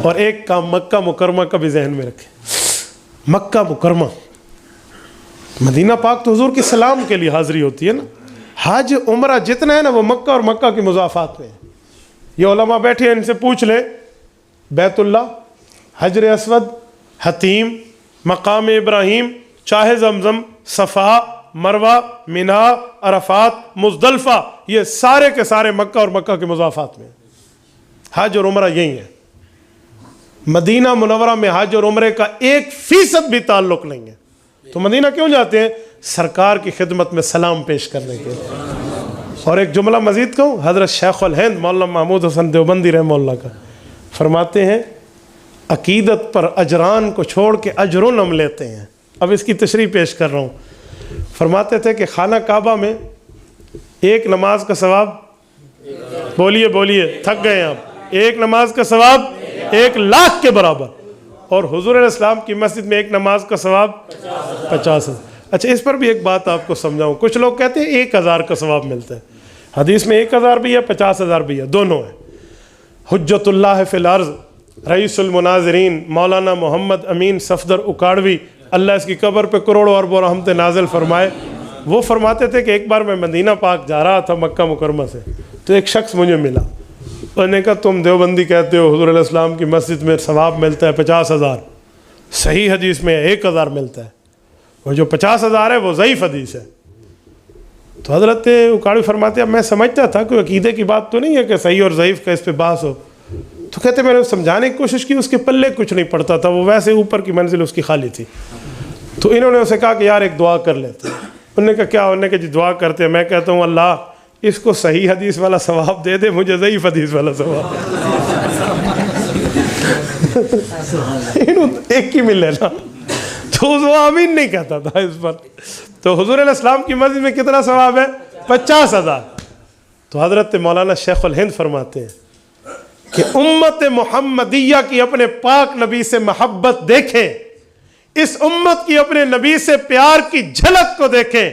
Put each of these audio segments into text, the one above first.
اور ایک کام مکہ مکرمہ کا بھی ذہن میں رکھیں. مکہ مکرمہ، مدینہ پاک تو حضور کے سلام کے لیے حاضری ہوتی ہے نا. حج عمرہ جتنا ہے نا وہ مکہ اور مکہ کی مضافات میں ہے. یہ علماء بیٹھے ہیں، ان سے پوچھ لے، بیت اللہ، حجر اسود، حتیم، مقام ابراہیم، چاہے زمزم، صفا، مروہ، مینا، عرفات، مزدلفہ، یہ سارے کے سارے مکہ اور مکہ کے مضافات میں ہیں. حج اور عمرہ یہی ہے. مدینہ منورہ میں حج اور عمرے کا 1% بھی تعلق نہیں ہے. تو مدینہ کیوں جاتے ہیں؟ سرکار کی خدمت میں سلام پیش کرنے کے لیے. اور ایک جملہ مزید کہوں، حضرت شیخ الہند مولانا محمود حسن دیوبندی رحمہ اللہ کا فرماتے ہیں، عقیدت پر اجران کو چھوڑ کے اجرن ہم لیتے ہیں. اب اس کی تشریح پیش کر رہا ہوں. فرماتے تھے کہ خانہ کعبہ میں ایک نماز کا ثواب، بولیے تھک گئے ہیں آپ، ایک نماز کا ثواب 1,00,000 کے برابر، اور حضور علیہ السلام کی مسجد میں ایک نماز کا ثواب 50,000. اچھا، اس پر بھی ایک بات آپ کو سمجھاؤں. کچھ لوگ کہتے ہیں 1,000 کا ثواب ملتا ہے. حدیث میں 1,000 بھی ہے، 50,000 بھی ہے، دونوں ہیں. حجت اللہ فی الارض رئیس المناظرین مولانا محمد امین صفدر اکاڑوی، اللہ اس کی قبر پہ کروڑوں اربوں رحمت نازل فرمائے، وہ فرماتے تھے کہ ایک بار میں مدینہ پاک جا رہا تھا مکہ مکرمہ سے، تو ایک شخص مجھے ملا. انہوں نے کہا تم دیوبندی کہتے ہو حضور علیہ السلام کی مسجد میں ثواب ملتا ہے 50,000، صحیح حدیث میں 1,000 ملتا ہے، وہ جو 50,000 ہے وہ ضعیف حدیث ہے. تو حضرت اکاڑوی فرماتے ہیں اب میں سمجھتا تھا کہ عقیدے کی بات تو نہیں ہے کہ صحیح اور ضعیف کا اس پہ بحث ہو. تو کہتے میں نے سمجھانے کی کوشش کی، اس کے پلے کچھ نہیں پڑتا تھا، وہ ویسے اوپر کی منزل اس کی خالی تھی. تو انہوں نے اسے کہا کہ یار ایک دعا کر لیتے ہیں. انہوں نے کہا کیا؟ انہوں نے کہا جی دعا کرتے ہیں. میں کہتا ہوں اللہ اس کو صحیح حدیث والا ثواب دے دے، مجھے ضعیف حدیث والا ثواب ایک ہی ملے نا. تو وہ آمین نہیں کہتا تھا اس پر. تو حضور علیہ السلام کی مسجد میں کتنا ثواب ہے؟ 50,000. تو حضرت مولانا شیخ الہند فرماتے ہیں کہ امت محمدیہ کی اپنے پاک نبی سے محبت دیکھیں، اس امت کی اپنے نبی سے پیار کی جھلک کو دیکھیں.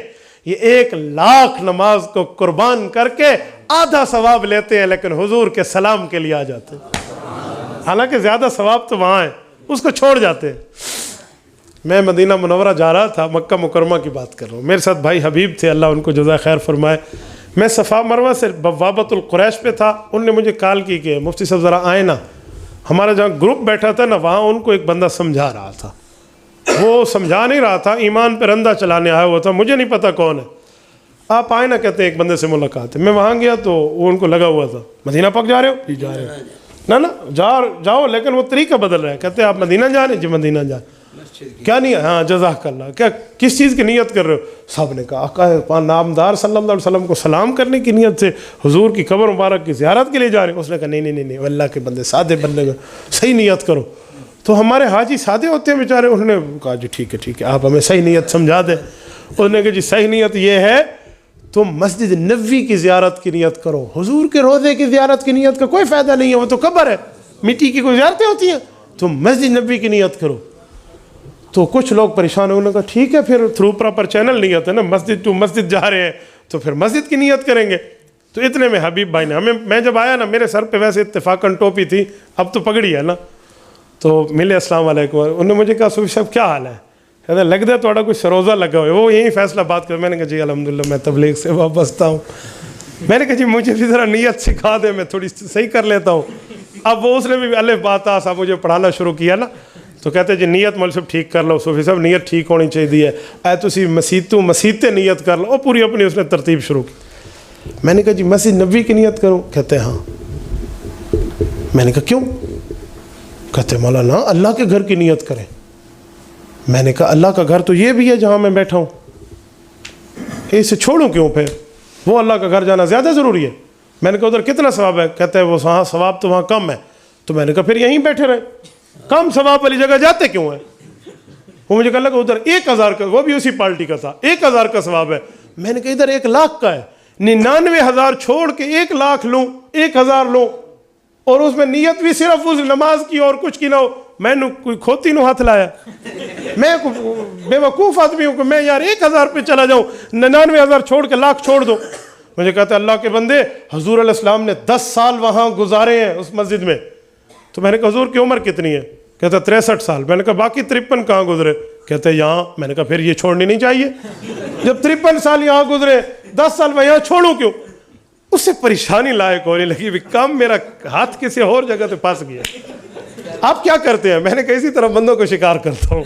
یہ 1,00,000 نماز کو قربان کر کے آدھا ثواب لیتے ہیں، لیکن حضور کے سلام کے لیے آ جاتے ہیں. حالانکہ زیادہ ثواب تو وہاں ہے، اس کو چھوڑ جاتے ہیں. میں مدینہ منورہ جا رہا تھا، مکہ مکرمہ کی بات کر رہا ہوں. میرے ساتھ بھائی حبیب تھے، اللہ ان کو جزائے خیر فرمائے. میں صفا مروہ سے بوابۃ القریش پہ تھا. ان نے مجھے کال کی کہ مفتی صاحب ذرا آئے نا. ہمارا جہاں گروپ بیٹھا تھا نا، وہاں ان کو ایک بندہ سمجھا رہا تھا. وہ سمجھا نہیں رہا تھا، ایمان پہ رندہ چلانے آیا ہوا تھا، مجھے نہیں پتا کون ہے. آپ آئے نا، کہتے ہیں ایک بندے سے ملاقات ہے. میں وہاں گیا تو وہ ان کو لگا ہوا تھا، مدینہ پاک جا رہے ہو؟ جی جا رہے ہو. نا جاؤ، لیکن وہ طریقہ بدل رہا ہے. کہتے ہیں آپ مدینہ جا رہے ہیں؟ جی مدینہ جا. کیا نہیں؟ ہاں جزاک اللہ. کیا کس چیز کی نیت کر رہے ہو؟ صاحب نے کہا آقا نامدار صلی اللہ علیہ وسلم کو سلام کرنے کی نیت سے حضور کی قبر مبارک کی زیارت کے لیے جا رہے ہیں. اس نے کہا نہیں، اللہ کے بندے سادے بندے کو صحیح نیت کرو. تو ہمارے حاجی سادے ہوتے ہیں بیچارے. انہوں نے کہا جی ٹھیک ہے، آپ ہمیں صحیح نیت سمجھا دیں. انہوں نے کہا جی صحیح نیت یہ ہے، تم مسجد نبوی کی زیارت کی نیت کرو. حضور کے روضے کی زیارت کی نیت کا کوئی فائدہ نہیں ہے، وہ تو قبر ہے، مٹی کی کوئی زیارتیں ہوتی ہیں. تم مسجد نبوی کی نیت کرو. تو کچھ لوگ پریشان ہونے کا ٹھیک ہے، پھر تھرو پراپر چینل نیت ہے نا، مسجد ٹو مسجد جا رہے ہیں تو پھر مسجد کی نیت کریں گے. تو اتنے میں حبیب بھائی نے میں جب آیا نا، میرے سر پہ ویسے اتفاقاً ٹوپی تھی، اب تو پگڑی ہے نا. تو ملے السلام علیکم. انہوں نے مجھے کہا صوفی صاحب کیا حال ہے؟ کہتے لگ دے تھوڑا کوئی سروزہ لگا ہوئے. وہ یہیں فیصلہ بات کر. میں نے کہا جی الحمدللہ میں تبلیغ سے وابستہ ہوں. میں نے کہا جی مجھے بھی ذرا نیت سکھا دے، میں تھوڑی صحیح کر لیتا ہوں. اب وہ اس نے بھی الف بات صاحب مجھے پڑھانا شروع کیا نا. تو کہتے جی نیت مول صاحب ٹھیک کر لو. صوفی صاحب نیت ٹھیک ہونی چاہیے. اے تسی مسیت نیت کر لو. وہ پوری اپنی اس نے ترتیب شروع کی. میں نے کہا جی مسجد نبوی کی نیت کروں؟ کہتے ہاں. میں نے کہا کیوں؟ کہتے مولانا اللہ کے گھر کی نیت کریں. میں نے کہا اللہ کا گھر تو یہ بھی ہے جہاں میں بیٹھا ہوں، اسے چھوڑوں کیوں؟ پھر وہ اللہ کا گھر جانا زیادہ ضروری ہے. میں نے کہا ادھر کتنا ثواب ہے؟ کہتے ہیں وہ ثواب تو وہاں کم ہے. تو میں نے کہا پھر یہیں بیٹھے رہے، کم ثواب والی جگہ جاتے کیوں ہیں؟ وہ مجھے کہا لگا ادھر 1,000 کا، وہ بھی اسی پارٹی کا تھا، 1,000 کا ثواب ہے. میں نے کہا ادھر 1,00,000 کا ہے. 99,000 چھوڑ کے 1,00,000 لوں، 1,000 لوں، اور اس میں نیت بھی صرف اس نماز کی اور کچھ کی نہ ہو. میں نے کوئی کھوتی نو ہاتھ لایا. میں بے وقوف آدمی ہوں کہ میں یار 1,000 پہ چلا جاؤں، 99,000 چھوڑ کے 1,00,000 چھوڑ دو. مجھے کہتا ہے اللہ کے بندے، حضور علیہ السلام نے 10 سال وہاں گزارے ہیں اس مسجد میں. تو میں نے کہا حضور کی عمر کتنی ہے؟ کہتا 63 سال. میں نے کہا باقی 53 کہاں گزرے؟ کہتے یہاں. میں نے کہا پھر یہ چھوڑنی نہیں چاہیے. جب 53 سال یہاں گزرے 10 سال میں یہاں چھوڑوں کیوں؟ اس سے پریشانی لائق ہونے لگی بھی کم میرا ہاتھ کسی اور جگہ پہ پھنس گیا. آپ کیا کرتے ہیں؟ میں نے کہا اسی طرح بندوں کو شکار کرتا ہوں.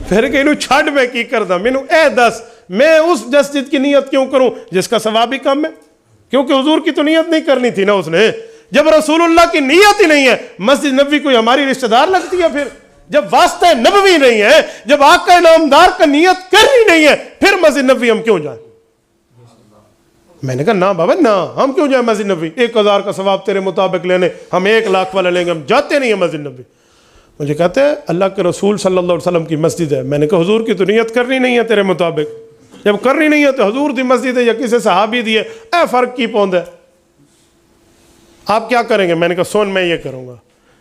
پھر کہ انہوں چھاڑ میں کی کردا مینوں اے دس میں اس مسجد کی نیت کیوں کروں جس کا ثواب ہی کم ہے؟ کیونکہ حضور کی تو نیت نہیں کرنی تھی نا اس نے. جب رسول اللہ کی نیت ہی نہیں ہے, مسجد نبوی کوئی ہماری رشتہ دار لگتی ہے؟ پھر جب واسطہ نبوی نہیں ہے, جب آقا نامدار کا نیت کرنی نہیں ہے, پھر مسجد نبوی ہم کیوں جائیں؟ میں نے کہا نا بابا نا, ہم کیوں جائیں مسجد نبوی؟ 1000 کا ثواب تیرے مطابق لینے, ہم 1 لاکھ والا لیں گے, ہم جاتے نہیں ہیں مسجد نبوی. مجھے کہتے ہیں اللہ کے رسول صلی اللہ علیہ وسلم کی مسجد ہے. میں نے کہا حضور کی تو نیت کرنی نہیں ہے تیرے مطابق. جب کرنی نہیں ہے تو حضور دی مسجد ہے یا کسی صحابی دی ہے, اے فرق کی پوند ہے؟ آپ کیا کریں گے؟ میں نے کہا سن میں یہ کروں گا.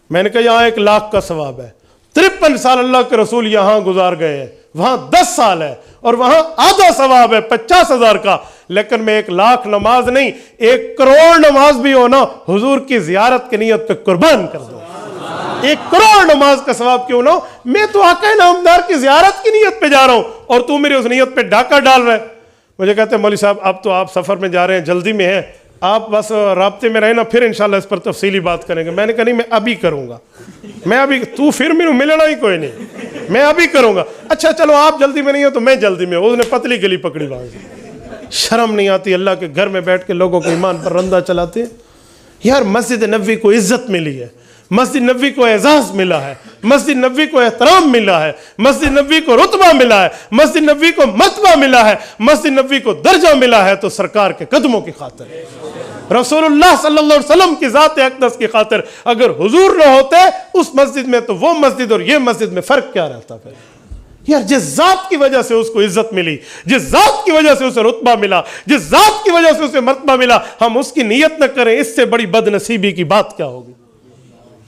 میں نے کہا یہاں 1 لاکھ کا ثواب ہے, 53 سال اللہ کے رسول یہاں گزار گئے ہیں, وہاں 10 سال ہے, اور وہاں آدھا ثواب ہے 50,000 کا. لیکن میں 1 لاکھ نماز نہیں 1 کروڑ نماز بھی ہونا حضور کی زیارت کی نیت پہ قربان کر دوں. 1 کروڑ نماز کا ثواب کیوں نہ ہو, میں تو آقا نامدار کی زیارت کی نیت پہ جا رہا ہوں اور تو میری اس نیت پہ ڈاکہ ڈال رہا ہے. مجھے کہتے ہیں مولوی صاحب اب تو آپ سفر میں جا رہے ہیں, جلدی میں ہیں, آپ بس رابطے میں رہنا, پھر انشاءاللہ اس پر تفصیلی بات کریں گے. میں نے کہا نہیں میں ابھی کروں گا, میں ابھی, تو پھر میرے ملنا ہی کوئی نہیں, میں ابھی کروں گا. اچھا چلو آپ جلدی میں نہیں ہو تو میں جلدی میں. اس نے پتلی گلی پکڑی وہاں. شرم نہیں آتی اللہ کے گھر میں بیٹھ کے لوگوں کو ایمان پر رندہ چلاتے ہیں. یار مسجد نبوی کو عزت ملی ہے, مسجد نبوی کو اعزاز ملا ہے, مسجد نبوی کو احترام ملا ہے, مسجد نبوی کو رتبہ ملا ہے, مسجد نبوی کو مرتبہ ملا ہے, مسجد نبوی کو درجہ ملا ہے, تو سرکار کے قدموں کی خاطر, رسول اللہ صلی اللہ علیہ وسلم کی ذات اقدس کی خاطر. اگر حضور نہ ہوتے اس مسجد میں تو وہ مسجد اور یہ مسجد میں فرق کیا رہتا پھر؟ یار جس ذات کی وجہ سے اس کو عزت ملی, جس ذات کی وجہ سے اسے رتبہ ملا, جس ذات کی وجہ سے اسے مرتبہ ملا, ہم اس کی نیت نہ کریں, اس سے بڑی بد نصیبی کی بات کیا ہوگی؟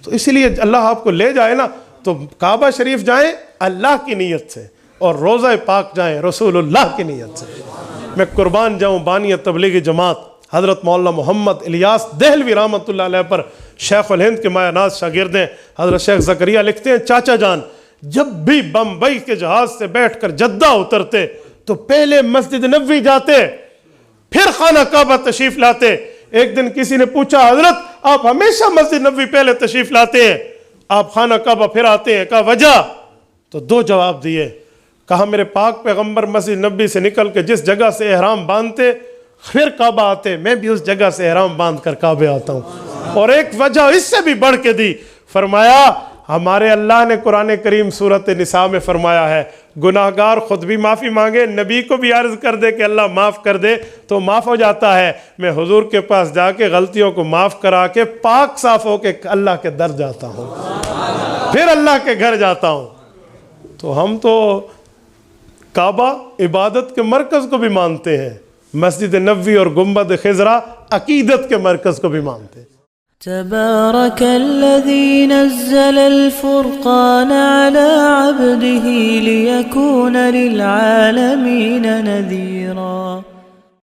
تو اسی لیے اللہ آپ کو لے جائے نا تو کعبہ شریف جائیں اللہ کی نیت سے, اور روضہ پاک جائیں رسول اللہ کی نیت سے. میں قربان جاؤں بانی تبلیغی جماعت حضرت مولانا محمد الیاس دہلوی رحمۃ اللہ علیہ پر, شیخ الہند کے مایہ ناز شاگرد ہیں. حضرت شیخ زکریا لکھتے ہیں چاچا جان جب بھی بمبئی کے جہاز سے بیٹھ کر جدہ اترتے تو پہلے مسجد نبوی جاتے, پھر خانہ کعبہ تشریف لاتے. ایک دن کسی نے پوچھا حضرت آپ ہمیشہ مسجد نبوی پہلے تشریف لاتے ہیں, آپ خانہ کعبہ پھر آتے ہیں؟ کہا وجہ؟ تو 2 جواب دیے. کہا میرے پاک پیغمبر مسجد نبوی سے نکل کے جس جگہ سے احرام باندھتے پھر کعبہ آتے, میں بھی اس جگہ سے احرام باندھ کر کعبے آتا ہوں. اور ایک وجہ اس سے بھی بڑھ کے دی, فرمایا ہمارے اللہ نے قرآن کریم سورۃ نساء میں فرمایا ہے گناہگار خود بھی معافی مانگے, نبی کو بھی عرض کر دے کہ اللہ معاف کر دے تو معاف ہو جاتا ہے. میں حضور کے پاس جا کے غلطیوں کو معاف کرا کے پاک صاف ہو کے اللہ کے در جاتا ہوں, پھر اللہ کے گھر جاتا ہوں. تو ہم تو کعبہ عبادت کے مرکز کو بھی مانتے ہیں, مسجد نبوی اور گنبد خضرا عقیدت کے مرکز کو بھی مانتے ہیں. تبارك الذي نزل الفرقان على عبده ليكون للعالمين نذيرا.